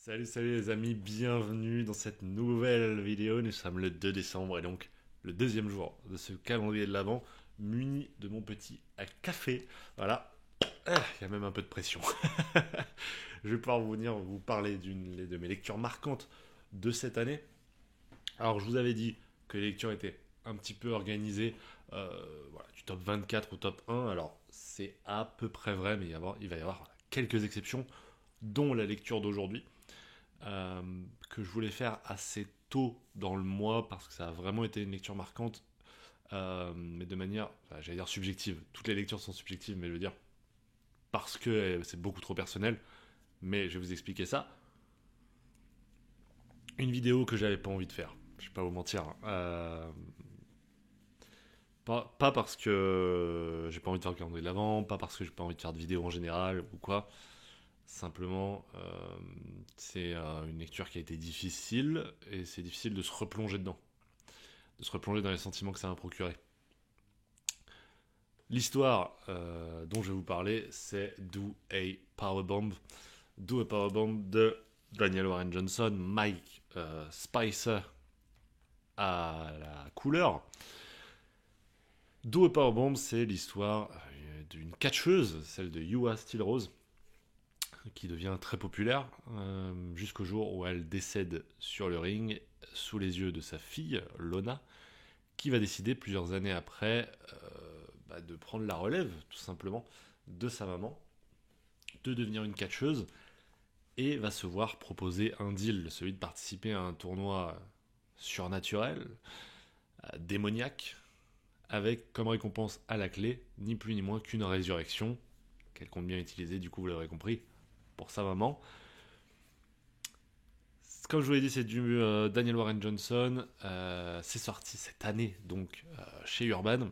Salut les amis, bienvenue dans cette nouvelle vidéo. Nous sommes le 2 décembre et donc le deuxième jour de ce calendrier de l'Avent, muni de mon petit café. Voilà, il y a même un peu de pression. Je vais pouvoir venir vous parler d'une de mes lectures marquantes de cette année. Alors je vous avais dit que les lectures étaient un petit peu organisées, voilà, du top 24 au top 1. Alors c'est à peu près vrai, mais il va y avoir quelques exceptions, dont la lecture d'aujourd'hui euh, que je voulais faire assez tôt dans le mois parce que ça a vraiment été une lecture marquante, mais de manière, enfin, j'allais dire subjective. Toutes les lectures sont subjectives, mais je veux dire parce que c'est beaucoup trop personnel. Mais je vais vous expliquer ça. Une vidéo que j'avais pas envie de faire. Je vais pas vous mentir. Pas parce que j'ai pas envie de faire le calendrier de l'avant, pas parce que j'ai pas envie de faire de vidéo en général ou quoi. Simplement, c'est une lecture qui a été difficile et c'est difficile de se replonger dedans, de se replonger dans les sentiments que ça m'a procuré. L'histoire dont je vais vous parler, c'est Do a Powerbomb de Daniel Warren Johnson, Mike Spicer à la couleur. Do a Powerbomb, c'est l'histoire d'une catcheuse, celle de Ua Steel Rose, qui devient très populaire jusqu'au jour où elle décède sur le ring sous les yeux de sa fille, Lona, qui va décider plusieurs années après de prendre la relève, tout simplement, de sa maman, de devenir une catcheuse, et va se voir proposer un deal, celui de participer à un tournoi surnaturel, démoniaque, avec comme récompense à la clé, ni plus ni moins qu'une résurrection, qu'elle compte bien utiliser, du coup vous l'aurez compris, pour sa maman. Comme je vous l'ai dit, c'est du Daniel Warren Johnson. C'est sorti cette année, donc chez Urban.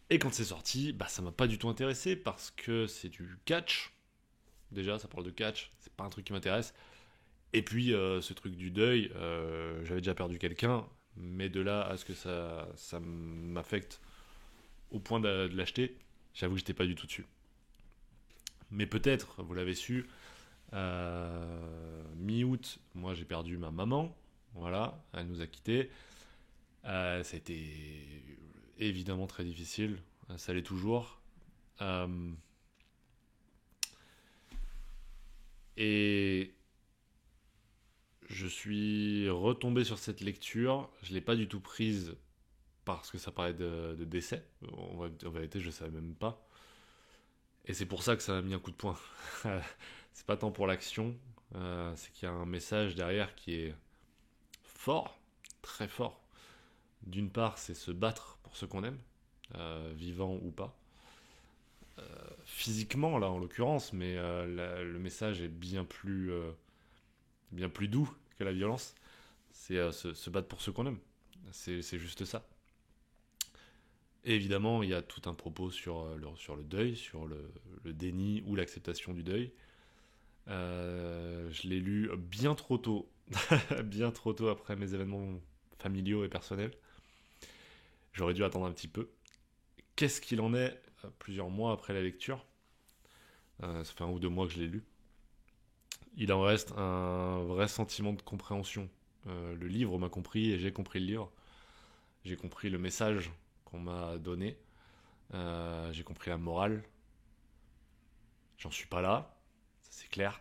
Et quand c'est sorti, ça m'a pas du tout intéressé parce que c'est du catch. Déjà, ça parle de catch, c'est pas un truc qui m'intéresse. Et puis, ce truc du deuil, j'avais déjà perdu quelqu'un, mais de là à ce que ça m'affecte au point de l'acheter, j'avoue que j'étais pas du tout dessus. Mais peut-être, vous l'avez su, mi-août, moi j'ai perdu ma maman. Voilà, elle nous a quittés. Ça a été évidemment très difficile. Ça l'est toujours. Euh, et je suis retombé sur cette lecture. Je ne l'ai pas du tout prise parce que ça parlait de décès. En vérité, je ne savais même pas. Et c'est pour ça que ça m'a mis un coup de poing. C'est pas tant pour l'action, c'est qu'il y a un message derrière qui est fort, très fort. D'une part, c'est se battre pour ce qu'on aime, vivant ou pas. Physiquement, là en l'occurrence, mais le message est bien plus doux que la violence. C'est se battre pour ce qu'on aime. C'est juste ça. Et évidemment, il y a tout un propos sur le deuil, sur le déni ou l'acceptation du deuil. Je l'ai lu bien trop tôt, bien trop tôt après mes événements familiaux et personnels. J'aurais dû attendre un petit peu. Qu'est-ce qu'il en est plusieurs mois après la lecture? Ça fait 1 ou 2 mois que je l'ai lu. Il en reste un vrai sentiment de compréhension. Le livre m'a compris et j'ai compris le livre. J'ai compris le message qu'on m'a donné. J'ai compris la morale. J'en suis pas là, ça c'est clair.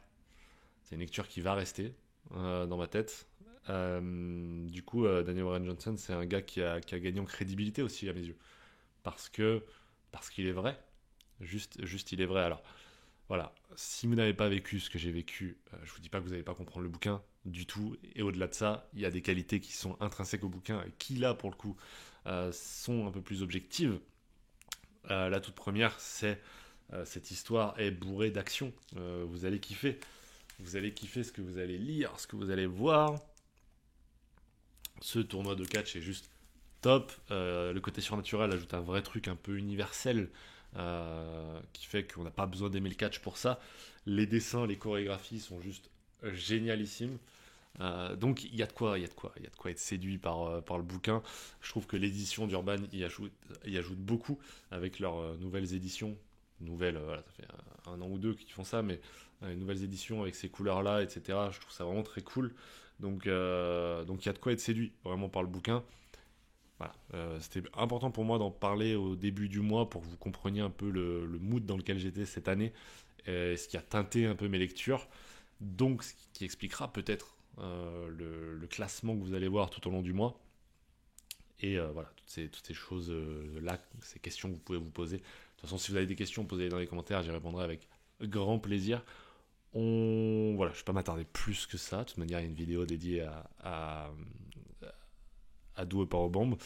C'est une lecture qui va rester dans ma tête. Du coup, Daniel Warren Johnson, c'est un gars qui a gagné en crédibilité aussi à mes yeux. Parce qu'il est vrai. Juste, il est vrai. Alors, voilà. Si vous n'avez pas vécu ce que j'ai vécu, je vous dis pas que vous n'allez pas comprendre le bouquin du tout. Et au-delà de ça, il y a des qualités qui sont intrinsèques au bouquin et qui, là, pour le coup, sont un peu plus objectives. La toute première, c'est cette histoire est bourrée d'action. Vous allez kiffer. Vous allez kiffer ce que vous allez lire, ce que vous allez voir. Ce tournoi de catch est juste top. Le côté surnaturel ajoute un vrai truc un peu universel qui fait qu'on n'a pas besoin d'aimer le catch pour ça. Les dessins, les chorégraphies sont juste génialissimes. Donc il y a de quoi être séduit par le bouquin. Je trouve que l'édition d'Urban y ajoute beaucoup avec leurs nouvelles éditions. nouvelles, voilà, ça fait un an ou deux qu'ils font ça, mais les nouvelles éditions avec ces couleurs-là, etc. Je trouve ça vraiment très cool. Donc il y a de quoi être séduit vraiment par le bouquin. Voilà, c'était important pour moi d'en parler au début du mois pour que vous compreniez un peu le mood dans lequel j'étais cette année, et ce qui a teinté un peu mes lectures. Donc, ce qui expliquera peut-être le classement que vous allez voir tout au long du mois. Et voilà, toutes ces choses-là, ces questions que vous pouvez vous poser. De toute façon, si vous avez des questions, posez-les dans les commentaires, j'y répondrai avec grand plaisir. Voilà, je ne vais pas m'attarder plus que ça. De toute manière, il y a une vidéo dédiée à Duo Powerbomb.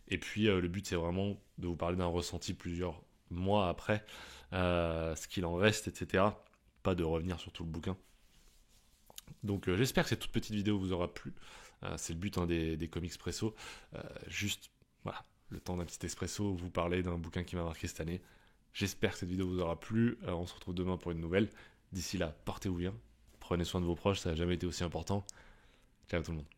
Et puis, le but, c'est vraiment de vous parler d'un ressenti plusieurs mois après, ce qu'il en reste, etc. Pas de revenir sur tout le bouquin. Donc j'espère que cette toute petite vidéo vous aura plu. C'est le but, hein, des comics presso. Juste, voilà, le temps d'un petit espresso, vous parler d'un bouquin qui m'a marqué cette année. J'espère que cette vidéo vous aura plu. On se retrouve demain pour une nouvelle. D'ici là, portez-vous bien. Prenez soin de vos proches, ça n'a jamais été aussi important. Ciao tout le monde.